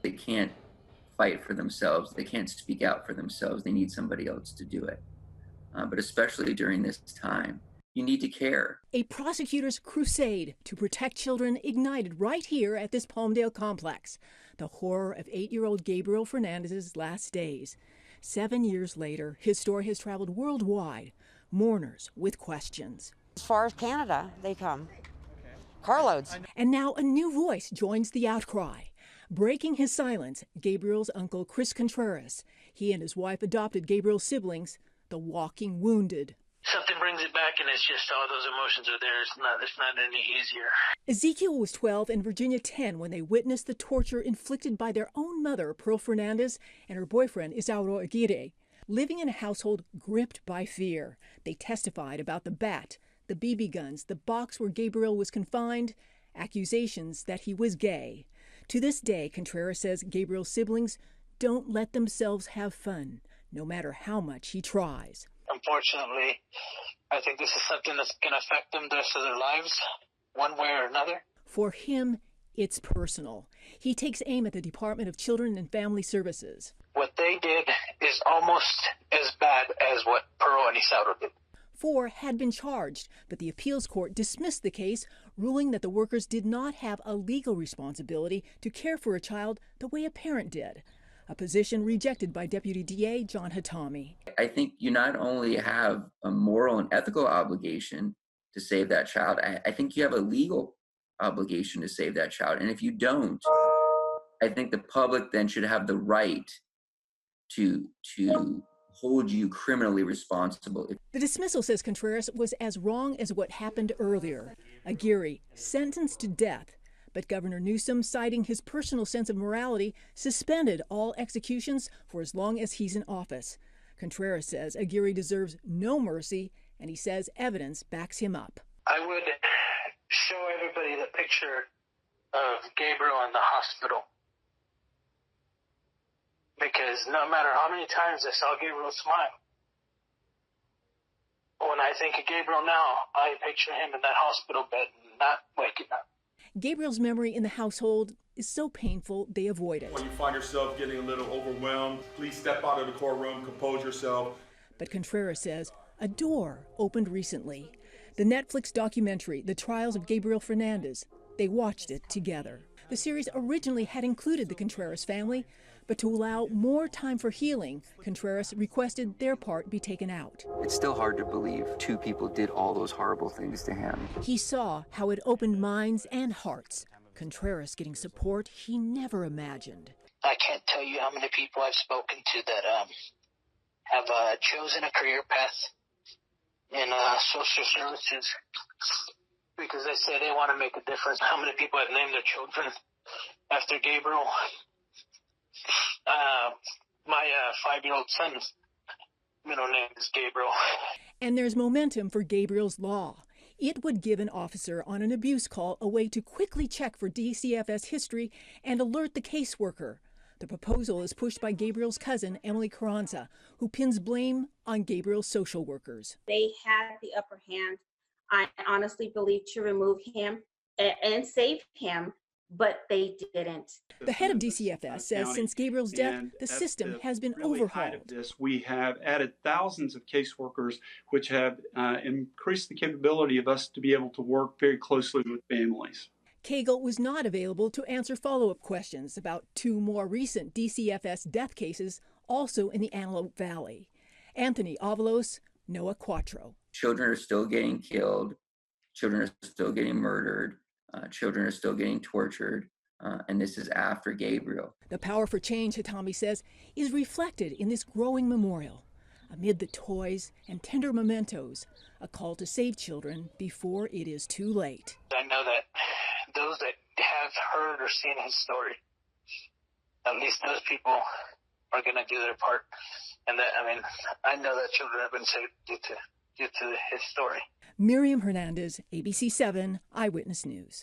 They can't fight for themselves. They can't speak out for themselves. They need somebody else to do it. But especially during this time, you need to care. A prosecutor's crusade to protect children ignited right here at this Palmdale complex. The horror of 8-year-old Gabriel Fernandez's last days. 7 years later, his story has traveled worldwide. Mourners with questions. As far as Canada, they come. Carloads. And now a new voice joins the outcry. Breaking his silence, Gabriel's uncle Chris Contreras. He and his wife adopted Gabriel's siblings, the walking wounded. Something brings it back, and it's just all those emotions are there. It's not any easier. Ezekiel was 12 and Virginia 10 when they witnessed the torture inflicted by their own mother, Pearl Fernandez, and her boyfriend, Isauro Aguirre. Living in a household gripped by fear, they testified about the bat, the BB guns, the box where Gabriel was confined, accusations that he was gay. To this day, Contreras says Gabriel's siblings don't let themselves have fun, no matter how much he tries. Unfortunately, I think this is something that's going to affect them the rest of their lives, one way or another. For him, it's personal. He takes aim at the Department of Children and Family Services. What they did is almost as bad as what Pearl and Isauro did. 4 had been charged, but the appeals court dismissed the case, ruling that the workers did not have a legal responsibility to care for a child the way a parent did, a position rejected by Deputy DA John HATAMI. I think you not only have a moral and ethical obligation to save that child, I think you have a legal obligation to save that child. And if you don't, I think the public then should have the right to hold you criminally responsible. The dismissal, says Contreras, was as wrong as what happened earlier. Aguirre sentenced to death, but Governor Newsom, citing his personal sense of morality, suspended all executions for as long as he's in office. Contreras says Aguirre deserves no mercy, and he says evidence backs him up. I would show everybody the picture of Gabriel in the hospital, because no matter how many times I saw Gabriel smile, when I think of Gabriel now, I picture him in that hospital bed, not waking up. Gabriel's memory in the household is so painful they avoid it. When you find yourself getting a little overwhelmed, please step out of the courtroom, compose yourself. But Contreras says a door opened recently. The Netflix documentary, The Trials of Gabriel Fernandez. They watched it together. The series originally had included the Contreras family, but to allow more time for healing, Contreras requested their part be taken out. It's still hard to believe 2 people did all those horrible things to him. He saw how it opened minds and hearts. Contreras getting support he never imagined. I can't tell you how many people I've spoken to that have chosen a career path in social services because they say they want to make a difference. How many people have named their children after Gabriel? My 5-year-old son's middle name is Gabriel. And there's momentum for Gabriel's Law. It would give an officer on an abuse call a way to quickly check for DCFS history and alert the caseworker. The proposal is pushed by Gabriel's cousin, Emily Carranza, who pins blame on Gabriel's social workers. They had the upper hand, I honestly believe, to remove him and save him, but they didn't. The head of DCFS says since Gabriel's death, the system has been overhauled. We have added thousands of caseworkers, which have increased the capability of us to be able to work very closely with families. CAGLE was not available to answer follow-up questions about 2 more recent DCFS death cases, also in the Antelope Valley. Anthony Avalos, Noah Quattro. Children are still getting killed. Children are still getting murdered. Children are still getting tortured. And this is after Gabriel. The power for change, HATAMI says, is reflected in this growing memorial. Amid the toys and tender mementos, a call to save children before it is too late. I know that those that have heard or seen his story, at least those people are going to do their part. And that, I know that children have been saved due to his story. MIRIAM Hernandez, ABC7 Eyewitness News.